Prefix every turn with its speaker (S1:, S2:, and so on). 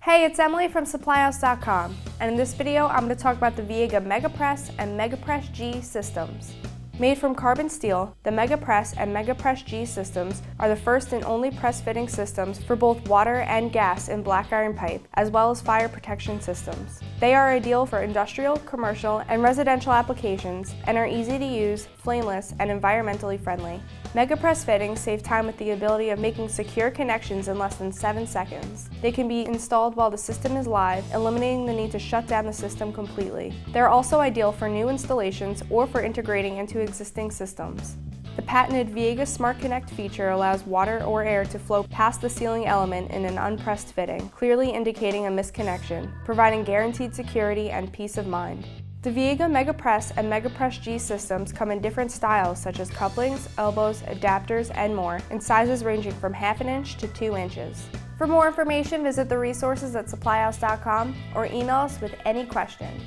S1: Hey, it's Emily from SupplyHouse.com, and in this video I'm going to talk about the Viega MegaPress and MegaPressG systems. Made from carbon steel, the MegaPress and MegaPressG systems are the first and only press fitting systems for both water and gas in black iron pipe, as well as fire protection systems. They are ideal for industrial, commercial, and residential applications and are easy to use, flameless, and environmentally friendly. MegaPress fittings save time with the ability of making secure connections in less than 7 seconds. They can be installed while the system is live, eliminating the need to shut down the system completely. They're also ideal for new installations or for integrating into existing systems. The patented Viega Smart Connect feature allows water or air to flow past the sealing element in an unpressed fitting, clearly indicating a misconnection, providing guaranteed security and peace of mind. The Viega MegaPress and MegaPressG systems come in different styles such as couplings, elbows, adapters, and more, in sizes ranging from 1/2 inch to 2 inches. For more information, visit the resources at SupplyHouse.com or email us with any questions.